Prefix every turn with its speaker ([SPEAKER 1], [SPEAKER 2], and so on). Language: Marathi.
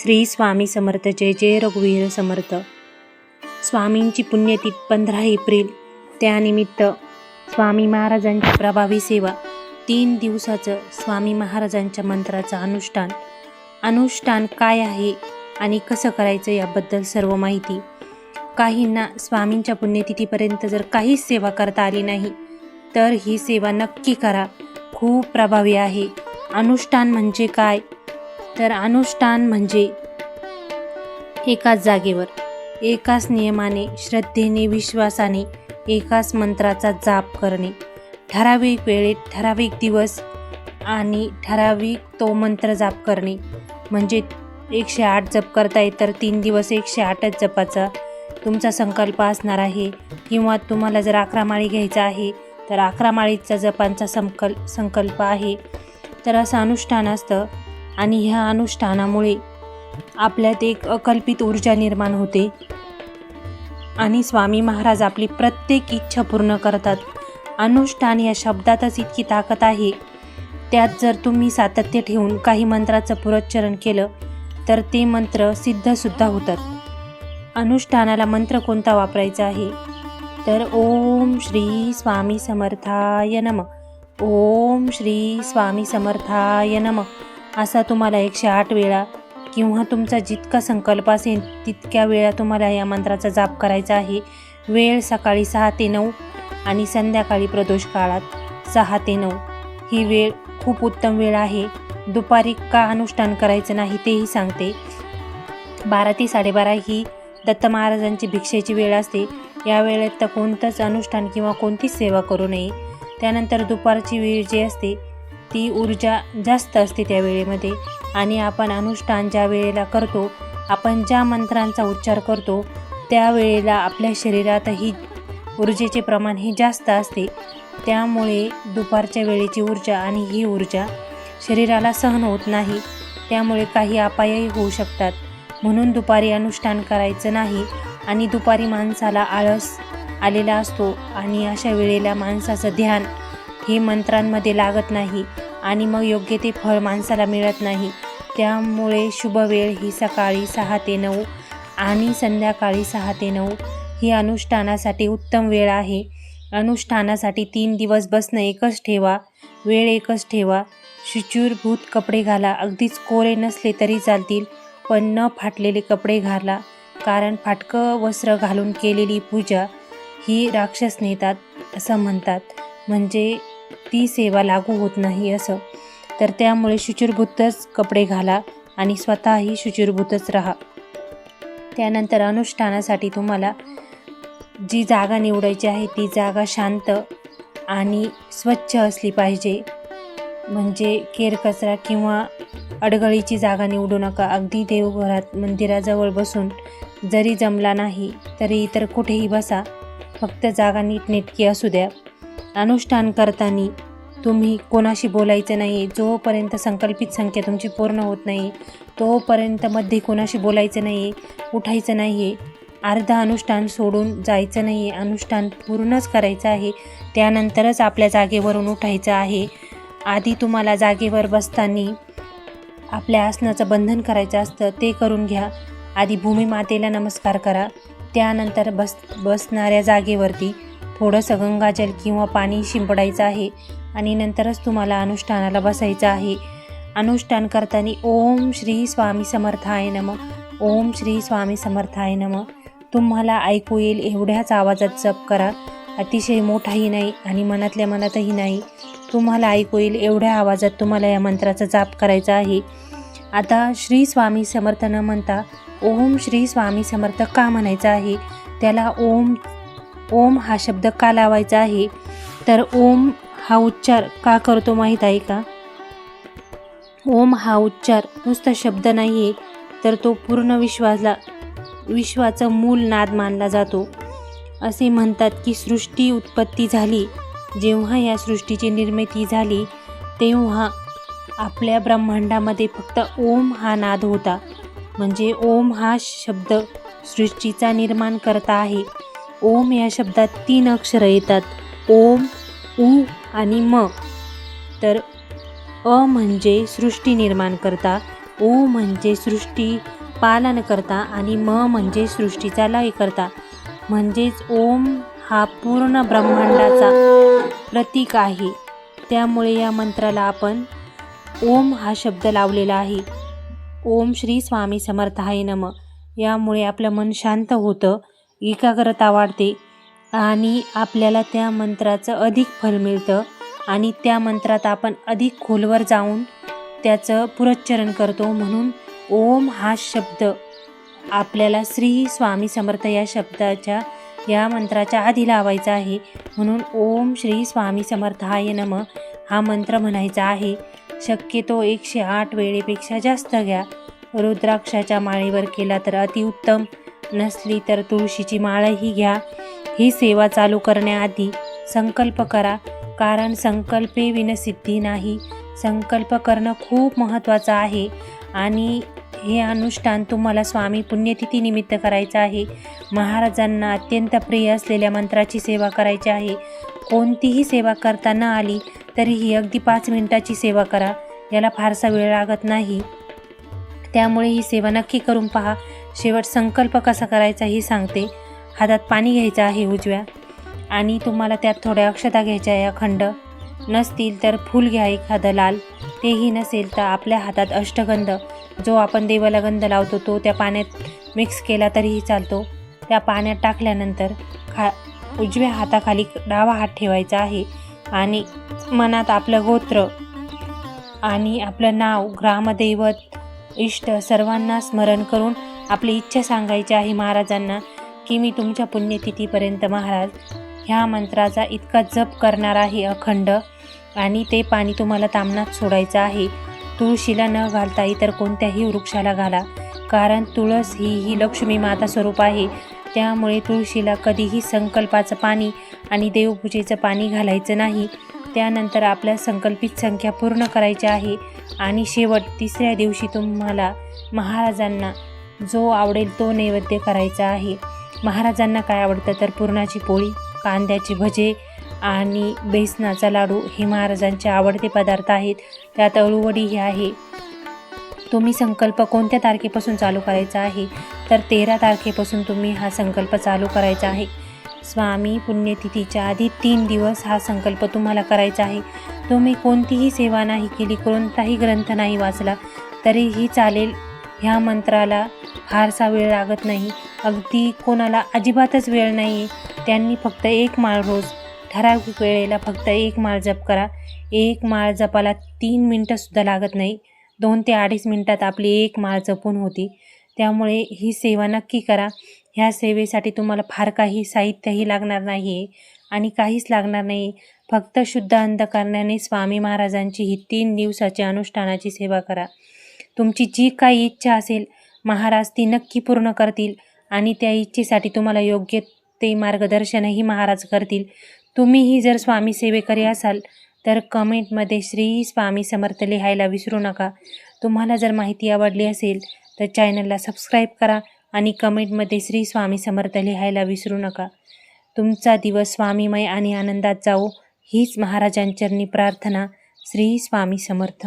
[SPEAKER 1] श्री स्वामी समर्थ. जय जय रघुवीर समर्थ. स्वामींची पुण्यतिथी 15 एप्रिल. त्यानिमित्त स्वामी महाराजांची प्रभावी सेवा. 3 दिवसाचं स्वामी महाराजांच्या मंत्राचं अनुष्ठान काय आहे आणि कसं करायचं याबद्दल सर्व माहिती. काहींना स्वामींच्या पुण्यतिथीपर्यंत जर काहीच सेवा करता आली नाही तर ही सेवा नक्की करा, खूप प्रभावी आहे. अनुष्ठान म्हणजे काय? तर अनुष्ठान म्हणजे एकाच जागेवर, एकाच नियमाने, श्रद्धेने, विश्वासाने एकाच मंत्राचा जाप करणे. ठराविक वेळेत, ठराविक दिवस आणि ठराविक तो मंत्र जाप करणे. म्हणजे 108 जप करताय तर 3 दिवस 108च जपाचा तुमचा संकल्प असणार आहे. किंवा तुम्हाला जर 11 माळी घ्यायचा आहे तर 11 माळीचा जपांचा संकल्प आहे. तर असं अनुष्ठान असतं आणि ह्या अनुष्ठानामुळे आपल्यात एक अकल्पित ऊर्जा निर्माण होते आणि स्वामी महाराज आपली प्रत्येक इच्छा पूर्ण करतात. अनुष्ठान या शब्दातच इतकी ताकद आहे. त्यात जर तुम्ही सातत्य ठेवून काही मंत्राचं पुनरुच्चारण केलं तर ते मंत्र सिद्धसुद्धा होतात. अनुष्ठानाला मंत्र कोणता वापरायचा आहे तर ओम श्री स्वामी समर्थाय नमः, ओम श्री स्वामी समर्थाय नमः असा तुम्हाला 108 वेळा किंवा तुमचा जितका संकल्प असेल तितक्या वेळा तुम्हाला या मंत्राचा जाप करायचा आहे. वेळ सकाळी 6 ते 9 आणि संध्याकाळी प्रदोष काळात 6 ते 9 ही वेळ खूप उत्तम वेळ आहे. दुपारी का अनुष्ठान करायचं नाही तेही सांगते. 12 ते 12:30 ही दत्त महाराजांची भिक्षेची वेळ असते. या वेळेत तर कोणतंच अनुष्ठान किंवा कोणतीच सेवा करू नये. त्यानंतर दुपारची वेळ जी असते ती ऊर्जा जास्त असते त्या वेळेमध्ये. आणि आपण अनुष्ठान ज्या वेळेला करतो, आपण ज्या मंत्रांचा उच्चार करतो त्या वेळेला आपल्या शरीरातही ऊर्जेचे प्रमाण हे जास्त असते. त्यामुळे दुपारच्या वेळेची ऊर्जा आणि ही ऊर्जा शरीराला सहन होत नाही. त्यामुळे काही अपायही होऊ शकतात. म्हणून दुपारी अनुष्ठान करायचं नाही. आणि दुपारी माणसाला आळस आलेला असतो आणि अशा वेळेला माणसाचं ध्यान हे मंत्रांमध्ये लागत नाही आणि मग योग्य ते फळ माणसाला मिळत नाही. त्यामुळे शुभ वेळ ही सकाळी 6 ते 9 आणि संध्याकाळी 6 ते 9 ही अनुष्ठानासाठी उत्तम वेळ आहे. अनुष्ठानासाठी 3 दिवस बसणं एकच ठेवा, वेळ एकच ठेवा. शुचिर्भूत कपडे घाला. अगदीच कोरे नसले तरी चालतील, पण न फाटलेले कपडे घाला. कारण फाटकं वस्त्र घालून केलेली पूजा ही राक्षस नेतात असं म्हणतात. म्हणजे ती सेवा लागू होत नाही असं. तर त्यामुळे शुचिर्भूतच कपडे घाला आणि स्वतःही शुचिर्भूतच राहा. त्यानंतर अनुष्ठानासाठी तुम्हाला जी जागा निवडायची आहे ती जागा शांत आणि स्वच्छ असली पाहिजे. म्हणजे केरकचरा किंवा अडगळीची जागा निवडू नका. अगदी देवघरात, मंदिराजवळ बसून जरी जमला नाही तरी इतर कुठेही बसा, फक्त जागा नीटनेटकी असू द्या. अनुष्ठान करताना तुम्ही कोणाशी बोलायचं नाही. जोपर्यंत संकल्पित संख्या तुमची पूर्ण होत नाही तोपर्यंत मध्ये कोणाशी बोलायचं नाही, उठायचं नाही. अर्धा अनुष्ठान सोडून जायचं नाही. अनुष्ठान पूर्णच करायचं आहे. त्यानंतरच आपल्या जागेवरून उठायचं आहे. आधी तुम्हाला जागेवर बसताना आपल्या आसनाचं बंधन करायचं असतं, ते करून घ्या. आधी भूमिमातेला नमस्कार करा. त्यानंतर बसणाऱ्या जागेवरती थोडंसं गंगाजल किंवा पाणी शिंपडायचं आहे आणि नंतरच तुम्हाला अनुष्ठानाला बसायचं आहे. अनुष्ठान करताना ओम श्री स्वामी समर्थाय नमः, ओम श्री स्वामी समर्थाय नमः तुम्हाला ऐकू येईल एवढ्याच आवाजात जप करा. अतिशय मोठाही नाही आणि मनातल्या मनातही नाही. तुम्हाला ऐकू येईल एवढ्या आवाजात तुम्हाला या मंत्राचा जाप करायचा आहे. आता श्री स्वामी समर्थ न म्हणता ओम श्री स्वामी समर्थ का म्हणायचं आहे? त्याला ओम हा शब्द का लावायचा आहे? तर ओम हा उच्चार का करतो माहीत आहे का? ओम हा उच्चार नुसता शब्द नाही आहे, तर तो पूर्ण विश्वाचं मूल नाद मानला जातो. असे म्हणतात की सृष्टी उत्पत्ती झाली, जेव्हा या सृष्टीची निर्मिती झाली तेव्हा आपल्या ब्रह्मांडामध्ये फक्त ओम हा नाद होता. म्हणजे ओम हा शब्द सृष्टीचा निर्माण करता आहे. ओम या शब्दात 3 अक्षरं येतात, ओम, उ आणि म. तर अ म्हणजे सृष्टी निर्माण करता, ओ म्हणजे सृष्टी पालन करता आणि म म्हणजे सृष्टीचा लय करता, म्हणजेच ओम हा पूर्ण ब्रह्मांडाचा प्रतीक आहे. त्यामुळे या मंत्राला आपण ओम हा शब्द लावलेला आहे. ओम श्री स्वामी समर्थाय नमः. यामुळे आपलं मन शांत होतं, एकाग्रता वाढते आणि आपल्याला त्या मंत्राचं अधिक फल मिळतं आणि त्या मंत्रात आपण अधिक खोलवर जाऊन त्याचं पुनच्चारण करतो. म्हणून ओम हा शब्द आपल्याला श्री स्वामी समर्थ या शब्दाच्या या मंत्राच्या आधी लावायचा आहे. म्हणून ओम श्री स्वामी समर्थाय नमः हा मंत्र म्हणायचा आहे. शक्यतो 108 वेळेपेक्षा जास्त घ्या. रुद्राक्षाच्या माळेवर केला तर अतिउत्तम, नसली तर तुळशीची माळही घ्या. ही सेवा चालू करण्याआधी संकल्प करा, कारण संकल्पे विनसिद्धी नाही. संकल्प करणं खूप महत्त्वाचं आहे आणि हे अनुष्ठान तुम्हाला स्वामी पुण्यतिथी निमित्त करायचं आहे. महाराजांना अत्यंत प्रिय असलेल्या मंत्राची सेवा करायची आहे. कोणतीही सेवा करता न आली तरीही अगदी 5 मिनिटाची सेवा करा, याला फारसा वेळ लागत नाही. त्यामुळे ही सेवा नक्की करून पहा. शेवट संकल्प कसा करायचा हे सांगते. हातात पाणी घ्यायचं आहे उजव्या आणि तुम्हाला त्यात थोड्या अक्षता घ्यायच्या आहे अखंड. नसतील तर फूल घ्या एखादं लाल, तेही नसेल तर आपल्या हातात अष्टगंध, जो आपण देवाला गंध लावतो तो त्या पाण्यात मिक्स केला तरीही चालतो. त्या पाण्यात टाकल्यानंतर उजव्या हाताखाली डावा हात ठेवायचा आहे आणि मनात आपलं गोत्र आणि आपलं नाव, ग्रामदैवत, इष्ट सर्वांना स्मरण करून आपली इच्छा सांगायची आहे महाराजांना की मी तुमच्या पुण्यतिथीपर्यंत महाराज ह्या मंत्राचा इतका जप करणार आहे अखंड, आणि ते पाणी तुम्हाला ताम्हणात सोडायचं आहे. तुळशीला न घालता इतर कोणत्याही वृक्षाला घाला, कारण तुळस ही लक्ष्मी माता स्वरूप आहे. त्यामुळे तुळशीला कधीही संकल्पाचं पाणी आणि देवपूजेचं पाणी घालायचं नाही. त्यानंतर आपल्या संकल्पित संख्या पूर्ण करायची आहे आणि शेवट 3ऱ्या दिवशी तुम्हाला महाराजांना जो आवडेल तो नैवेद्य करायचा आहे. महाराजांना काय आवडतं तर पुरणाची पोळी, कांद्याचे भजे आणि बेसनाचा लाडू हे महाराजांचे आवडते पदार्थ आहेत. त्यात अळूवडी ही आहे. तुम्ही संकल्प कोणत्या तारखेपासून चालू करायचा आहे तर 13 तारखेपासून तुम्ही हा संकल्प चालू करायचा आहे. स्वामी पुण्यतिथीच्या आधी 3 दिवस हा संकल्प तुम्हाला करायचा आहे. तुम्ही कोणतीही सेवा नाही केली, कोणताही ग्रंथ नाही वाचला तरीही चालेल. ह्या मंत्राला फारसा वेळ लागत नाही. अगदी कोणाला अजिबातच वेळ नाही त्यांनी फक्त 1 माळ रोज ठराविक वेळेला फक्त 1 माळ जप करा. 1 माळ जपाला 3 मिनटंसुद्धा लागत नाही. 2 ते 2.5 मिनटात आपली 1 माळ जपून होती. त्यामुळे ही सेवा नक्की करा. ह्या सेवेसाठी तुम्हाला फार काही साहित्यही लागणार नाही आहे आणि काहीच लागणार नाही. फक्त शुद्ध अंतःकरणाने स्वामी महाराजांची ही 3 दिवसाची अनुष्ठानाची सेवा करा. तुमची जी काही इच्छा असेल महाराज ती नक्की पूर्ण करतील आणि त्या इच्छेसाठी तुम्हाला योग्य ते मार्गदर्शनही महाराज करतील. तुम्हीही जर स्वामी सेवेकरी असाल तर कमेंटमध्ये श्री स्वामी समर्थ लिहायला विसरू नका. तुम्हाला जर माहिती आवडली असेल तर चॅनलला सबस्क्राईब करा आणि कमेंटमध्ये श्री स्वामी समर्थ लिहायला विसरू नका. तुमचा दिवस स्वामीमय आणि आनंदात जाओ हीच महाराजांचरणी प्रार्थना. श्री स्वामी समर्थ.